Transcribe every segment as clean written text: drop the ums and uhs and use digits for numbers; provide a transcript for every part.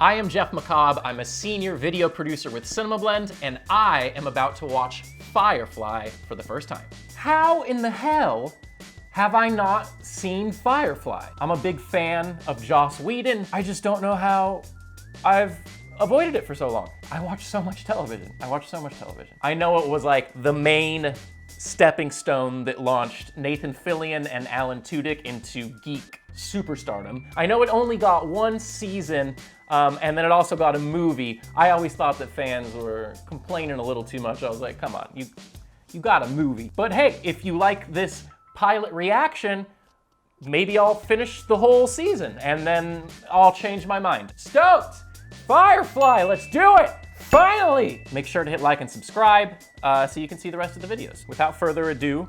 I am Jeff McCobb. I'm a senior video producer with CinemaBlend, and I am about to watch Firefly for the first time. How in the hell have I not seen Firefly? I'm a big fan of Joss Whedon. I just don't know how I've avoided it for so long. I watch so much television. I know it was like the main stepping stone that launched Nathan Fillion and Alan Tudyk into geek superstardom. I know it only got one season, and then it also got a movie. I always thought that fans were complaining a little too much. I was like, come on, you got a movie. But hey, if you like this pilot reaction, maybe I'll finish the whole season and then I'll change my mind. Stoked! Firefly, let's do it! Finally! Make sure to hit like and subscribe so you can see the rest of the videos. Without further ado.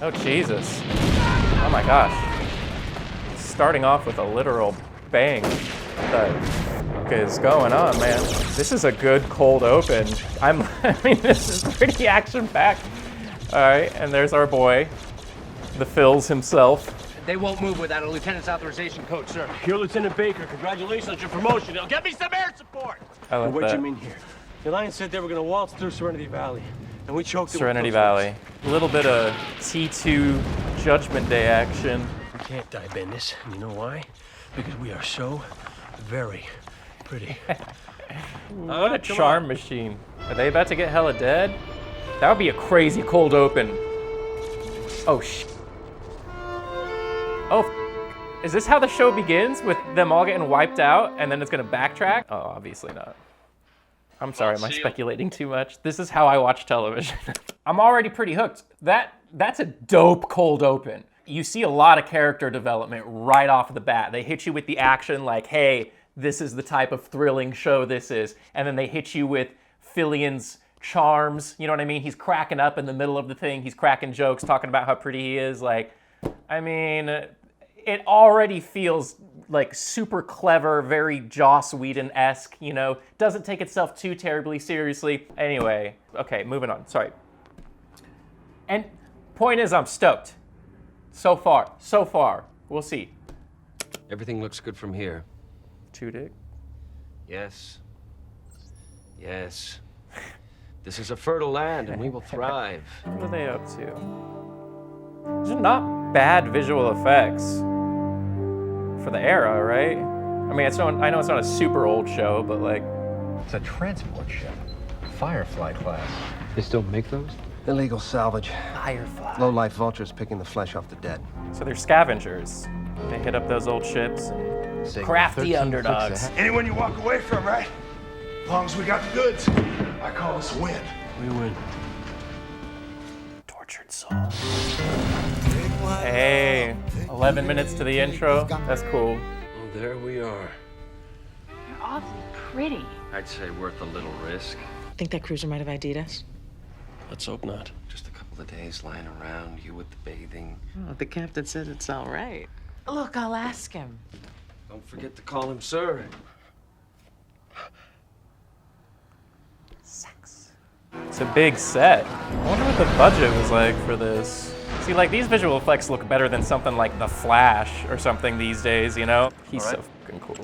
Oh, Jesus. Oh my gosh. Starting off with a literal bang. What the fuck is going on, man? This is a good cold open. I mean, this is pretty action-packed. All right, and there's our boy, the Phils himself. They won't move without a lieutenant's authorization code, sir. You're Lieutenant Baker. Congratulations on your promotion. Now get me some air support. I like what that. you mean here? The Alliance said they were going to waltz through Serenity Valley, and we choked it. Serenity Valley. A little bit of T2 Judgment Day action. We can't die bend this. And you know why? Because we are so very pretty. What a charm machine. Are they about to get hella dead? That would be a crazy cold open. Oh, Oh, is this how the show begins? With them all getting wiped out and then it's gonna backtrack? Oh, obviously not. I'm sorry, am I speculating too much? This is how I watch television. I'm already pretty hooked. That's a dope cold open. You see a lot of character development right off the bat. They hit you with the action like, hey, this is the type of thrilling show this is. And then they hit you with Fillion's charms, you know what I mean? He's cracking up in the middle of the thing. He's cracking jokes, talking about how pretty he is. Like, I mean, it already feels like super clever, very Joss Whedon-esque, you know? Doesn't take itself too terribly seriously. Anyway, okay, moving on, sorry. And point is, I'm stoked. So far. We'll see. Everything looks good from here. Tudyk? Yes. Yes. This is a fertile land, and we will thrive. What are they up to? These are not bad visual effects for the era, right? I mean, I know it's not a super old show, but like... It's a transport ship. Firefly class. They still make those? Illegal salvage. Firefly. Low-life vultures picking the flesh off the dead. So they're scavengers. They hit up those old ships and crafty underdogs. Anyone you walk away from, right? As long as we got the goods, I call this a win. We win. Tortured soul. Hey, 11 minutes to the intro. That's cool. Well, there we are. You're awfully pretty. I'd say worth a little risk. Think that cruiser might have ID'd us? Let's hope not. Just a couple of days lying around, you with the bathing. Oh, the captain said it's all right. Look, I'll ask him. Don't forget to call him sir. Sex. It's a big set. I wonder what the budget was like for this. See, like, these visual effects look better than something like The Flash or something these days, you know? He's so fucking cool.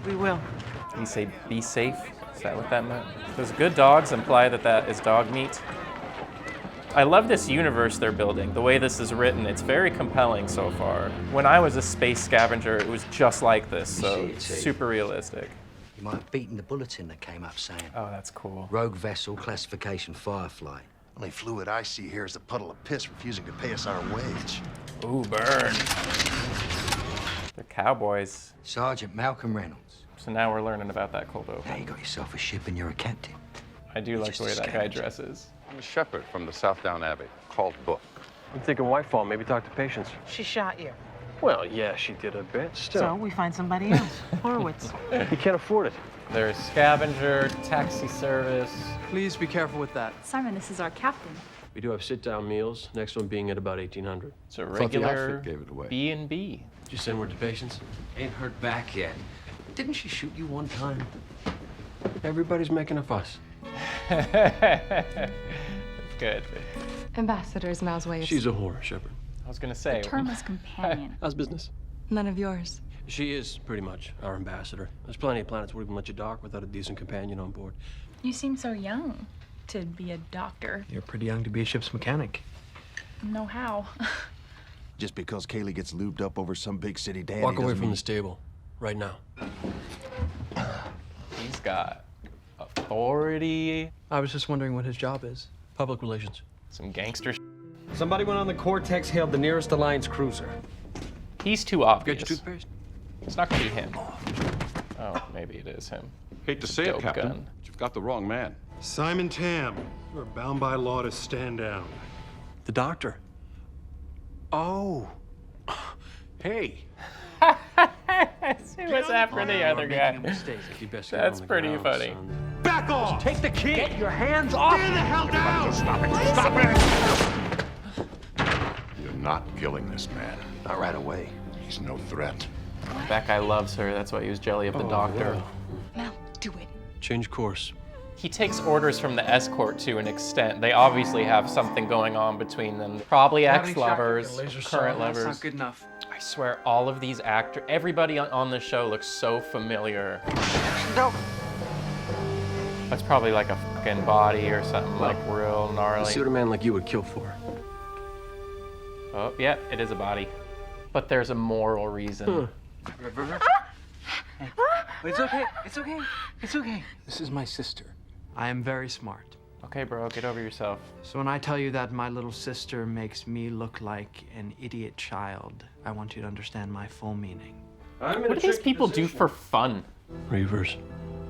We will. Did he say be safe? Is that what that meant? Does good dogs imply that that is dog meat? I love this universe they're building. The way this is written, it's very compelling so far. When I was a space scavenger, it was just like this, so super realistic. You might have beaten the bulletin that came up saying, Oh, that's cool. rogue vessel, classification Firefly. Only fluid I see here is a puddle of piss refusing to pay us our wage. Ooh, burn. They're cowboys. Sergeant Malcolm Reynolds. So now we're learning about that cold open. Now you got yourself a ship and you're a captain. I do like the way that guy dresses. I'm a shepherd from the Southdown Abbey, called Book. I'm thinking Whitefall, maybe talk to Patience. She shot you. Well, yeah, she did a bit, still. So we find somebody else. Horowitz. He can't afford it. There's scavenger, taxi service. Please be careful with that. Simon, this is our captain. We do have sit-down meals, next one being at about 1800. It's a Thought the regular outfit gave it away. B&B. Did you send word to Patience? Ain't heard back yet. Didn't she shoot you one time? Everybody's making a fuss. That's good. Ambassador's Mal's way of... She's a whore, Shepard. I was gonna say. The term is companion. How's business? None of yours. She is pretty much our ambassador. There's plenty of planets where we can let you dock without a decent companion on board. You seem so young to be a doctor. You're pretty young to be a ship's mechanic. Know how. Just because Kaylee gets lubed up over some big city dandy Walk away doesn't from mean- the stable, right now. He's got authority. I was just wondering what his job is. Public relations. Some gangster Somebody went on the Cortex, hailed the nearest Alliance cruiser. He's too Get obvious. your toothpaste? It's not gonna be him. Oh, maybe it is him. Hate to say Dope it, Captain, gun. but you've got the wrong man. Simon Tam, you are bound by law to stand down. The doctor. Oh. Hey. He was after the other guy. You best get That's on the pretty ground, funny. son. Back off! Take the key. Get your hands off! Stand the hell down! Stop it! Stop it! You're not killing this man. Not right away. He's no threat. That guy loves her. That's why he was jelly of the doctor. wow. Mel, do it. Change course. He takes orders from the escort to an extent. They obviously have something going on between them. Probably ex-lovers, current lovers. That's not good enough. I swear, all of these actors, everybody on the show looks so familiar. No. That's probably like a fucking body or something like real gnarly. Let's see what a man like you would kill for. Oh, yeah, it is a body. But there's a moral reason. It's okay. It's okay. It's okay. This is my sister. I am very smart. Okay, bro, get over yourself. So when I tell you that my little sister makes me look like an idiot child, I want you to understand my full meaning. What do these people do for fun? Reavers.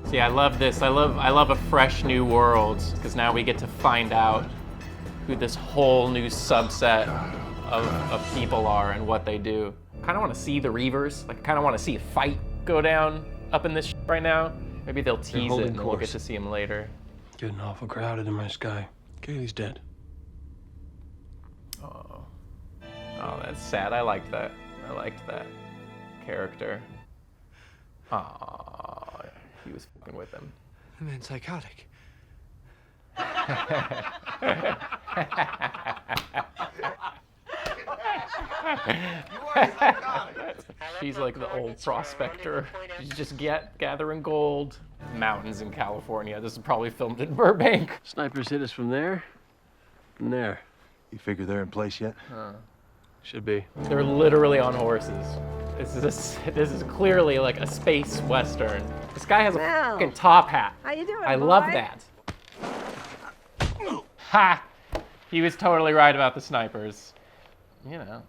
See, I love this. I love a fresh new world, because now we get to find out who this whole new subset of people are and what they do. I kind of want to see the Reavers. Like, I kind of want to see a fight go down up in this right now. Maybe they'll tease it holding and we'll get course. to see them later. Getting awful crowded in my sky. Kaylee's dead. Oh, that's sad. I liked that. I liked that character. Aw, he was fucking with him. The man's psychotic. She's like the old prospector. She's just gathering gold. Mountains in California. This is probably filmed in Burbank. Snipers hit us from there and there. You figure they're in place yet? Should be. They're literally on horses. This is clearly like a space western. This guy has a fucking top hat. How you doing, I love that. Ha! He was totally right about the snipers. You know.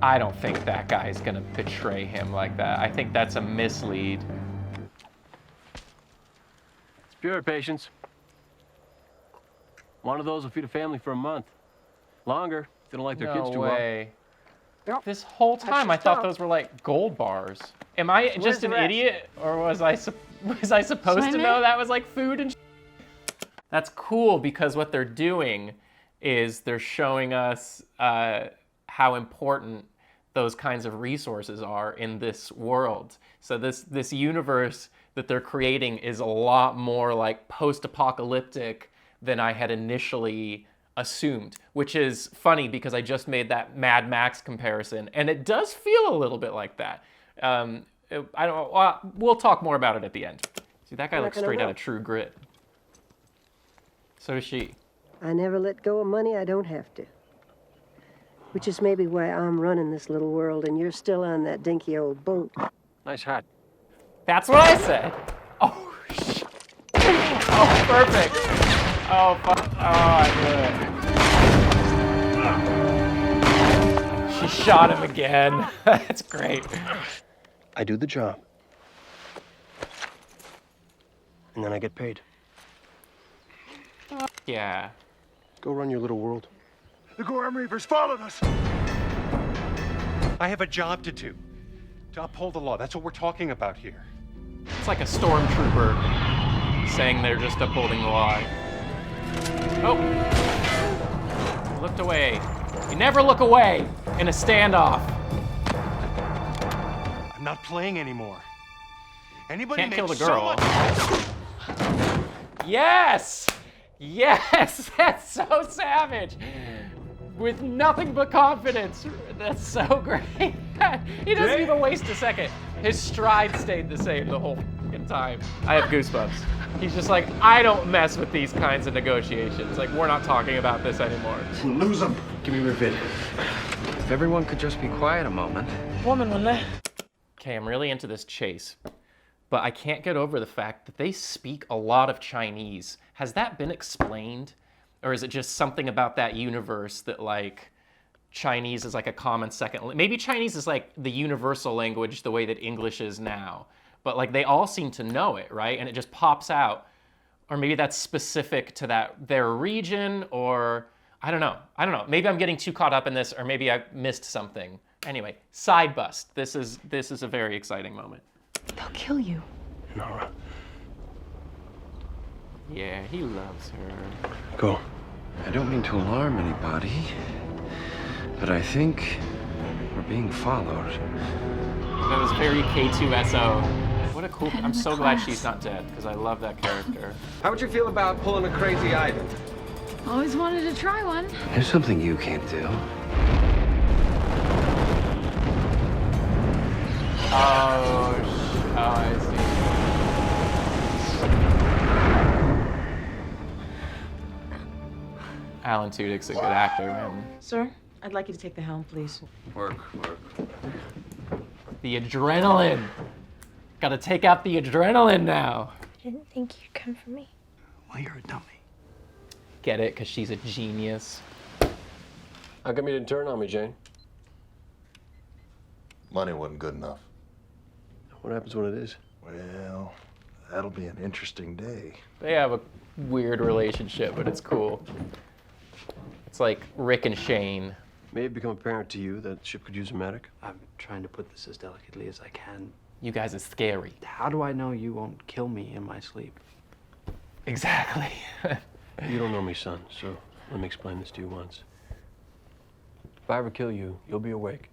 I don't think that guy's gonna betray him like that. I think that's a mislead. Spirit patients. One of those will feed a family for a month. Longer, if they don't like their kids too well. No way. This whole time I thought those were like gold bars. Am I just an idiot, or was I supposed to know that was like food and That's cool because what they're doing is they're showing us how important those kinds of resources are in this world. So this universe that they're creating is a lot more like post-apocalyptic than I had initially assumed, which is funny because I just made that Mad Max comparison, and it does feel a little bit like that. We'll talk more about it at the end. See, that guy looks straight out of True Grit. So does she. I never let go of money I don't have to. Which is maybe why I'm running this little world and you're still on that dinky old boat. Nice hat. That's what I said. Oh, shit. Oh, perfect. Oh, fuck. Oh, I knew it. She shot him again. That's great. I do the job. And then I get paid. Yeah. Go run your little world. The Gorham Reavers followed us! I have a job to do. To uphold the law. That's what we're talking about here. It's like a stormtrooper saying they're just upholding the law. Oh. He looked away. You never look away in a standoff. I'm not playing anymore. Anybody Can't kill the makes girl. so much... Yes! Yes! That's so savage! with nothing but confidence. That's so great. He doesn't even waste a second. His stride stayed the same the whole fucking time. I have goosebumps. He's just like, I don't mess with these kinds of negotiations. Like, we're not talking about this anymore. We'll lose him. Give me your vid. If everyone could just be quiet a moment. Okay, I'm really into this chase, but I can't get over the fact that they speak a lot of Chinese. Has that been explained? Or is it just something about that universe that, like, Chinese is like a common second? Maybe Chinese is like the universal language the way that English is now. But like they all seem to know it, right? And it just pops out. Or maybe that's specific to their region, or I don't know. Maybe I'm getting too caught up in this, or maybe I missed something. Anyway, side bust. This is a very exciting moment. They'll kill you. Nora, Yeah, he loves her. go. I don't mean to alarm anybody, but I think we're being followed. That was very K2SO. What a cool... Head in I'm the so glad class. she's not dead, because I love that character. How would you feel about pulling a crazy item? Always wanted to try one. There's something you can't do. Oh, I see. Alan Tudyk's a good actor, man. Sir, I'd like you to take the helm, please. Work. The adrenaline. Gotta take out the adrenaline now. I didn't think you'd come for me. Well, you're a dummy. Get it? Because she's a genius. How come you didn't turn on me, Jane? Money wasn't good enough. What happens when it is? Well, that'll be an interesting day. They have a weird relationship, but it's cool. It's like Rick and Shane. May it become apparent to you that the ship could use a medic? I'm trying to put this as delicately as I can. You guys are scary. How do I know you won't kill me in my sleep? Exactly. You don't know me, son, so let me explain this to you once. If I ever kill you, you'll be awake.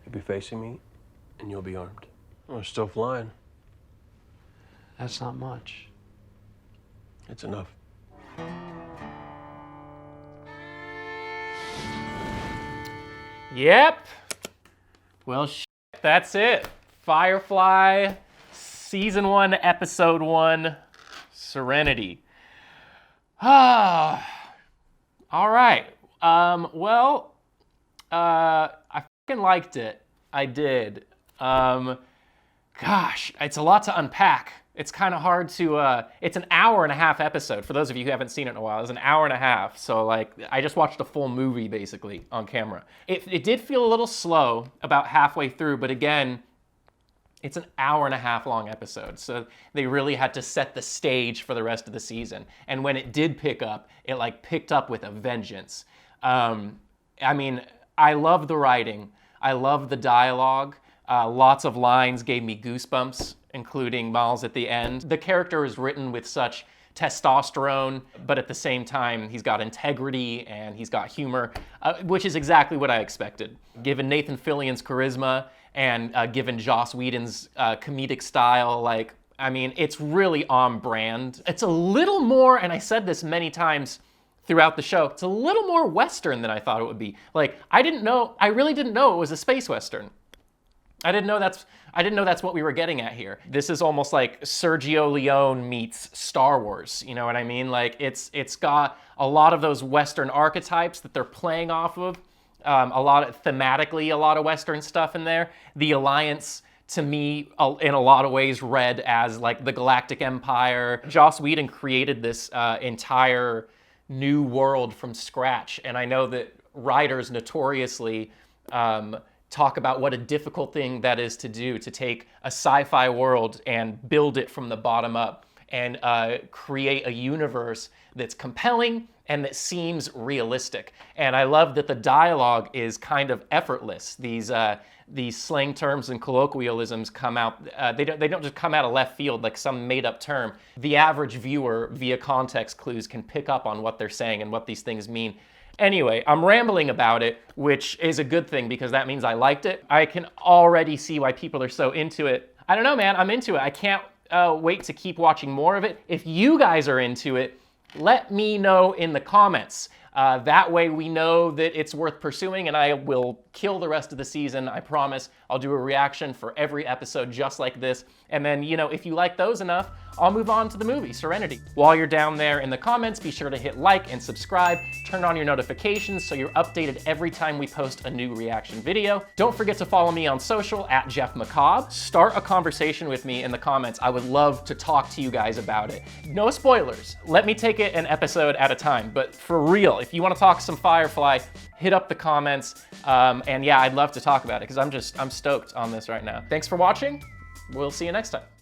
You'll be facing me, and you'll be armed. Oh, still flying. That's not much. It's enough. Yep. Well, that's it. Firefly, Season 1, Episode 1, Serenity. All right. Well, I fucking liked it. I did. Gosh, it's a lot to unpack. It's kind of hard to, it's an hour-and-a-half episode. For those of you who haven't seen it in a while, it's an hour-and-a-half. So, like, I just watched a full movie, basically, on camera. It did feel a little slow about halfway through, but again, it's an hour-and-a-half long episode. So they really had to set the stage for the rest of the season. And when it did pick up, it, like, picked up with a vengeance. I mean, I love the writing. I love the dialogue. Lots of lines gave me goosebumps, including Miles at the end. The character is written with such testosterone, but at the same time, he's got integrity and he's got humor, which is exactly what I expected. Given Nathan Fillion's charisma and given Joss Whedon's comedic style, like, I mean, it's really on brand. It's a little more, and I said this many times throughout the show, it's a little more Western than I thought it would be. Like, I really didn't know it was a space Western. I didn't know that's what we were getting at here. This is almost like Sergio Leone meets Star Wars, you know what I mean? Like, it's got a lot of those Western archetypes that they're playing off of. Thematically, a lot of Western stuff in there. The Alliance, to me, in a lot of ways, read as like the Galactic Empire. Joss Whedon created this entire new world from scratch, and I know that writers notoriously talk about what a difficult thing that is to do, to take a sci-fi world and build it from the bottom up and create a universe that's compelling and that seems realistic. And I love that the dialogue is kind of effortless. These slang terms and colloquialisms come out, they don't just come out of left field like some made-up term. The average viewer, via context clues, can pick up on what they're saying and what these things mean. Anyway, I'm rambling about it, which is a good thing because that means I liked it. I can already see why people are so into it. I don't know, man, I'm into it. I can't wait to keep watching more of it. If you guys are into it, let me know in the comments. That way we know that it's worth pursuing, and I will kill the rest of the season, I promise. I'll do a reaction for every episode just like this. And then, you know, if you like those enough, I'll move on to the movie, Serenity. While you're down there in the comments, be sure to hit like and subscribe, turn on your notifications so you're updated every time we post a new reaction video. Don't forget to follow me on social at Jeff McCobb. Start a conversation with me in the comments. I would love to talk to you guys about it. No spoilers. Let me take it an episode at a time, but for real, if you want to talk some Firefly, hit up the comments. And yeah, I'd love to talk about it because I'm stoked on this right now. Thanks for watching. We'll see you next time.